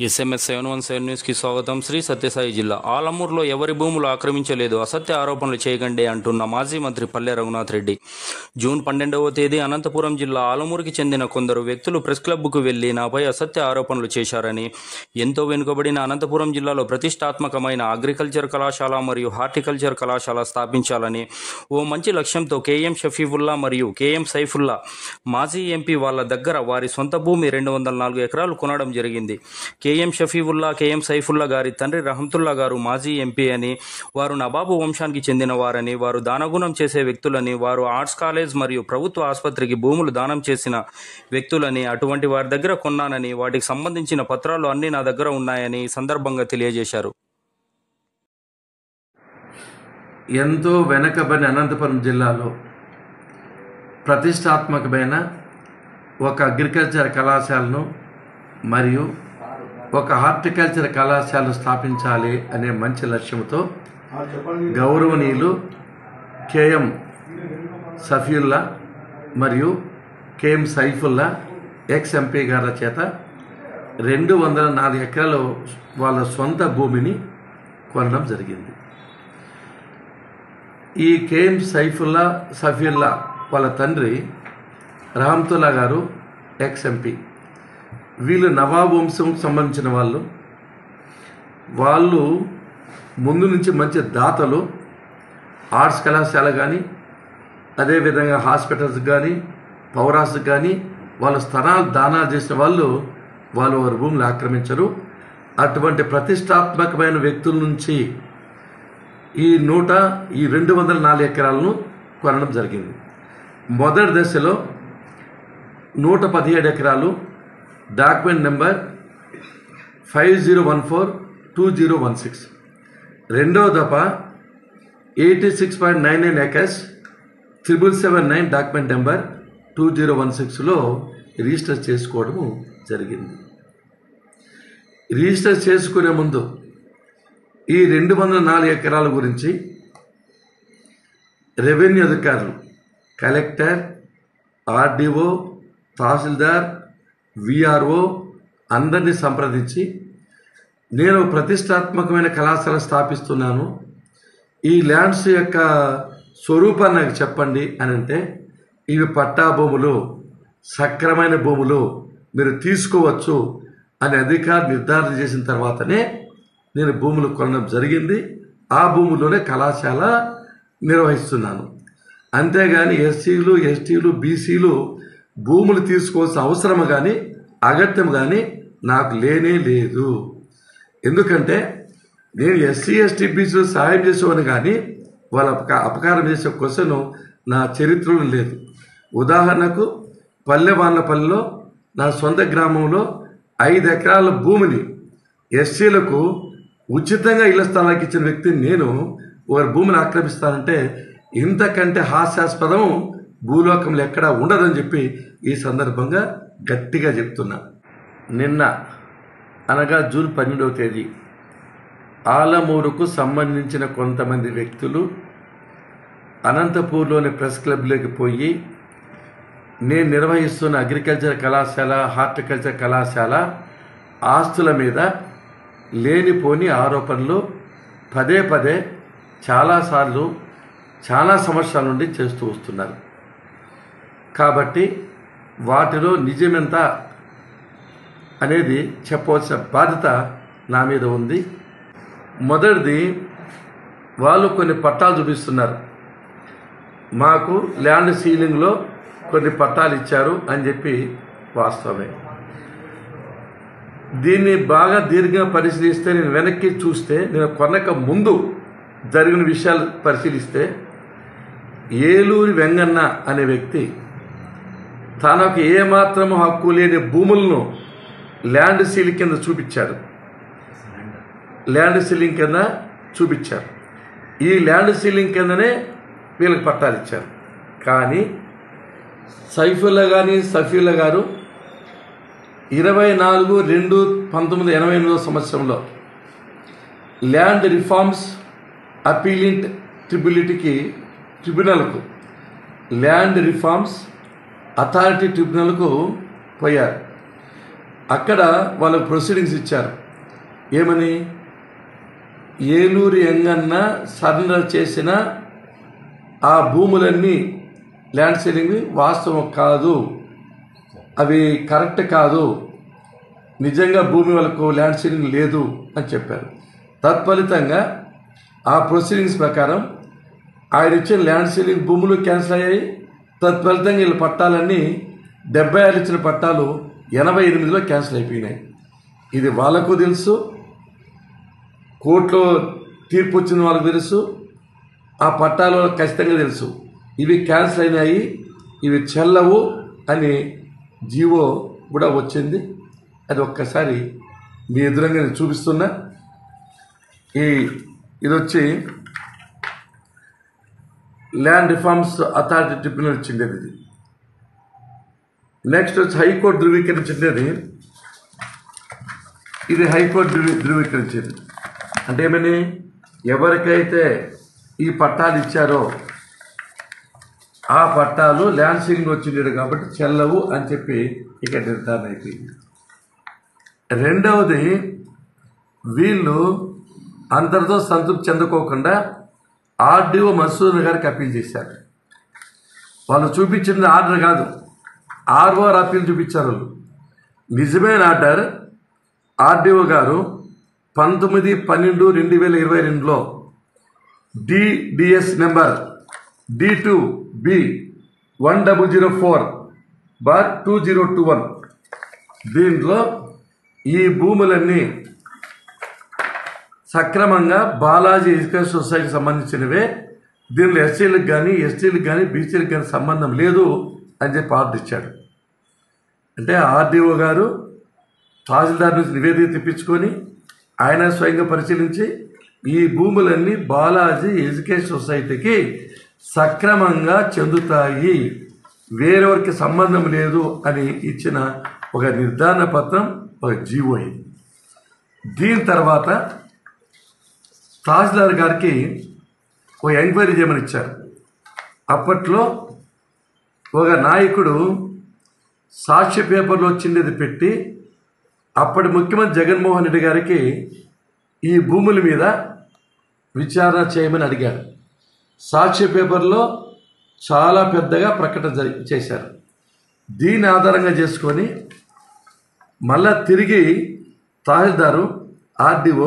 SMS 717 న్యూస్కి స్వాగతం. శ్రీ సత్యసాయి జిల్లా ఆలమూరులో ఎవరి భూములు ఆక్రమించలేదు, అసత్య ఆరోపణలు చేయకండి అంటున్న మాజీ మంత్రి పల్లె రఘునాథ్ రెడ్డి. జూన్ 12వ తేదీ అనంతపురం జిల్లా ఆలమూరుకి చెందిన కొందరు వ్యక్తులు ప్రెస్ క్లబ్కు వెళ్లి నాపై అసత్య ఆరోపణలు చేశారని, ఎంతో వెనుకబడిన అనంతపురం జిల్లాలో ప్రతిష్టాత్మకమైన అగ్రికల్చర్ కళాశాల మరియు హార్టికల్చర్ కళాశాల స్థాపించాలని ఓ మంచి లక్ష్యంతో కేఎం షఫీవుల్లా మరియు కేఎం సైఫుల్లా మాజీ ఎంపీ వాళ్ళ దగ్గర వారి సొంత భూమి 204 ఎకరాలు కొనడం జరిగింది. కేఎం షఫీవుల్లా, కేఎం సైఫుల్లా గారి తండ్రి రహమతుల్లా గారు మాజీ ఎంపీ అని, వారు నవాబు వంశానికి చెందిన వారని, వారు దానగుణం చేసే వ్యక్తులని, వారు ఆర్ట్స్ కాలేజ్ మరియు ప్రభుత్వ ఆసుపత్రికి భూములు దానం చేసిన వ్యక్తులని, అటువంటి వారి దగ్గర కొన్నానని, వాటికి సంబంధించిన పత్రాలు అన్నీ నా దగ్గర ఉన్నాయని ఈ సందర్భంగా తెలియజేశారు. ఎంతో వెనకబడిన అనంతపురం జిల్లాలో ప్రతిష్టాత్మకమైన ఒక అగ్రికల్చర్ కళాశాలను మరియు ఒక హార్టికల్చర్ కళాశాల స్థాపించాలి అనే మంచి లక్ష్యంతో గౌరవనీయులు కేఎం షఫీవుల్లా మరియు కేఎం సైఫుల్లా ఎక్స్ ఎంపీ గారి చేత 204 ఎకరాలు వాళ్ళ సొంత భూమిని కొనడం జరిగింది. ఈ కేఎం షఫీవుల్లా వాళ్ళ తండ్రి రహమతుల్లా గారు ఎక్స్ ఎంపీ. వీళ్ళు నవాబ్ వంశంకు సంబంధించిన వాళ్ళు ముందు నుంచి మంచి దాతలు. ఆర్ట్స్ కళాశాల కానీ, అదేవిధంగా హాస్పిటల్స్ కానీ, పౌరాస్కి కానీ వాళ్ళ స్థలాలు దానాలు చేసిన వాళ్ళు వారి భూములు ఆక్రమించరు. అటువంటి ప్రతిష్టాత్మకమైన వ్యక్తుల నుంచి ఈ 204 ఎకరాలను కొనడం జరిగింది. మొదటి దశలో 117 ఎకరాలు డాక్యుమెంట్ నెంబర్ 50142016, రెండవ దఫ 86.99 ఎకర్స్ 7779 డాక్యుమెంట్ నెంబర్ 2016లో రిజిస్టర్ చేసుకోవడము జరిగింది. రిజిస్టర్ చేసుకునే ముందు ఈ 204 ఎకరాల గురించి రెవెన్యూ అధికారులు, కలెక్టర్, ఆర్డీఓ, తహసీల్దార్, విఆర్ఓ అందరినీ సంప్రదించి నేను ప్రతిష్టాత్మకమైన కళాశాల స్థాపిస్తున్నాను, ఈ ల్యాండ్స్ యొక్క స్వరూపాన్ని నాకు చెప్పండి అని అంటే, ఇవి పట్టా భూములు, సక్రమైన భూములు, మీరు తీసుకోవచ్చు అని అధికారులు నిర్ధారణ చేసిన తర్వాతనే నేను భూములు కొనడం జరిగింది. ఆ భూముల్లోనే కళాశాల నిర్వహిస్తున్నాను. అంతేగాని ఎస్సీలు, ఎస్టీలు, బీసీలు భూములు తీసుకోవాల్సిన అవసరం కానీ అగత్యం కానీ నాకు లేనే లేదు. ఎందుకంటే నేను ఎస్సీ, ఎస్టీ, బీసీలు సహాయం చేసేవాడిని కానీ వాళ్ళ అపకారం చేసే క్వశ్చన్ నా చరిత్రలో లేదు. ఉదాహరణకు పల్లెవాన్లపల్లిలో నా సొంత గ్రామంలో 5 ఎకరాల భూమిని ఎస్సీలకు ఉచితంగా ఇళ్ల స్థలానికి ఇచ్చిన వ్యక్తిని నేను వారి భూమిని ఆక్రమిస్తానంటే ఇంతకంటే హాస్యాస్పదం భూలోకంలో ఎక్కడా ఉండదని చెప్పి ఈ సందర్భంగా గట్టిగా చెప్తున్నా. నిన్న అనగా జూన్ 12వ తేదీ ఆలమూరుకు సంబంధించిన కొంతమంది వ్యక్తులు అనంతపూర్లోని ప్రెస్ క్లబ్లోకి పోయి నేను నిర్వహిస్తున్న అగ్రికల్చర్ కళాశాల, హార్టికల్చర్ కళాశాల ఆస్తుల మీద లేనిపోని ఆరోపణలు పదే పదే చాలాసార్లు చాలా సంవత్సరాల నుండి చేస్తూ వస్తున్నారు. కాబట్టి వాటిలో నిజమెంత అనేది చెప్పవలసిన బాధ్యత నా మీద ఉంది. మొదటిది, వాళ్ళు కొన్ని పట్టాలు చూపిస్తున్నారు. మాకు ల్యాండ్ సీలింగ్లో కొన్ని పట్టాలు ఇచ్చారు అని చెప్పి వాస్తవమే. దీన్ని బాగా దీర్ఘంగా పరిశీలిస్తే, నేను వెనక్కి చూస్తే, నేను కొనక ముందు జరిగిన విషయాలు పరిశీలిస్తే, ఏలూరి వెంగన్న అనే వ్యక్తి తనకు ఏమాత్రము హక్కు లేని భూములను ల్యాండ్ సీలింగ్ కింద చూపించాడు. ఈ ల్యాండ్ సీలింగ్ కిందనే వీళ్ళకి పట్టాలు ఇచ్చారు. కానీ సైఫుల్లా కానీ షఫీవుల్లా గారు 24/2/1988 సంవత్సరంలో ల్యాండ్ రిఫార్మ్స్ అపీలింట్ ట్రిబ్యునల్కు ల్యాండ్ రిఫార్మ్స్ అథారిటీ ట్రిబ్యునల్కు పోయారు. అక్కడ వాళ్ళకు ప్రొసీడింగ్స్ ఇచ్చారు. ఏమని? ఏలూరు ఎంగన్న సరెండర్ చేసిన ఆ భూములన్నీ ల్యాండ్ సీలింగ్ వాస్తవం కాదు, అవి కరెక్ట్ కాదు, నిజంగా భూమి వాళ్ళకు ల్యాండ్ సీలింగ్ లేదు అని చెప్పారు. తత్ఫలితంగా ఆ ప్రొసీడింగ్స్ ప్రకారం ఆయన ఇచ్చిన ల్యాండ్ సీలింగ్ భూములు క్యాన్సిల్ అయ్యాయి. తత్ఫలితంగా వీళ్ళ పట్టాలన్నీ 76 ఇచ్చిన పట్టాలు 88లో క్యాన్సిల్ అయిపోయినాయి. ఇది వాళ్ళకు తెలుసు, కోర్టులో తీర్పు వచ్చిన వాళ్ళకు తెలుసు, ఆ పట్టాలు ఖచ్చితంగా తెలుసు. ఇవి క్యాన్సిల్ అయినాయి, ఇవి చెల్లవు అని జీవో కూడా వచ్చింది. అది ఒక్కసారి మీ ఎదురుగా నేను చూపిస్తున్నా. ఇది వచ్చి ల్యాండ్ రిఫార్మ్స్ అథారిటీ ట్రిబ్యునల్ ఇచ్చింది. ఇది నెక్స్ట్ వచ్చి హైకోర్టు ధృవీకరించింది. ఇది హైకోర్టు ధృవీకరించింది. అంటే ఏమని? ఎవరికైతే ఈ పట్టాలు ఇచ్చారో ఆ పట్టాలు ల్యాండ్ సీలింగ్ వచ్చింది కాబట్టి చెల్లవు అని చెప్పి ఇక నిర్ధారణ అయిపోయింది. రెండవది, వీళ్ళు అందరితో సంతృప్తి చెందుకోకుండా ఆర్డీఓ మసూదన్ గారికి అప్పీల్ చేశారు. వాళ్ళు చూపించింది ఆర్డర్ కాదు, ఆర్ఓఆర్ అప్పీల్ చూపించారు. నిజమైన ఆర్డర్ ఆర్డీఓ గారు 19/12/2022లో డిడిఎస్ నెంబర్ D2B1004/2021 దీంట్లో ఈ భూములన్నీ సక్రమంగా బాలాజీ ఎడ్యుకేషన్ సొసైటీకి సంబంధించినవే, దీనిలో ఎస్సీలకు కానీ ఎస్టీలకు కానీ బీసీలకు కానీ సంబంధం లేదు అని చెప్పి ఆర్డర్ ఇచ్చాడు. అంటే ఆర్డీఓ గారు తహసీల్దార్ నుంచి నివేదిక తెప్పించుకొని ఆయన స్వయంగా పరిశీలించి ఈ భూములన్నీ బాలాజీ ఎడ్యుకేషన్ సొసైటీకి సక్రమంగా చెందుతాయి, వేరెవరికి సంబంధం లేదు అని ఇచ్చిన ఒక నిర్ధారణ పత్రం, ఒక జీవో అయింది. దీని తర్వాత తహసీల్దార్ గారికి ఒక ఎంక్వైరీ చేయమని ఇచ్చారు. అప్పట్లో ఒక నాయకుడు సాక్షి పేపర్లో వచ్చింది పెట్టి అప్పటి ముఖ్యమంత్రి జగన్మోహన్ రెడ్డి గారికి ఈ భూముల మీద విచారణ చేయమని అడిగారు. సాక్షి పేపర్లో చాలా పెద్దగా ప్రకటన చేశారు. దీన్ని ఆధారంగా చేసుకొని మళ్ళా తిరిగి తహసీల్దారు ఆర్డీఓ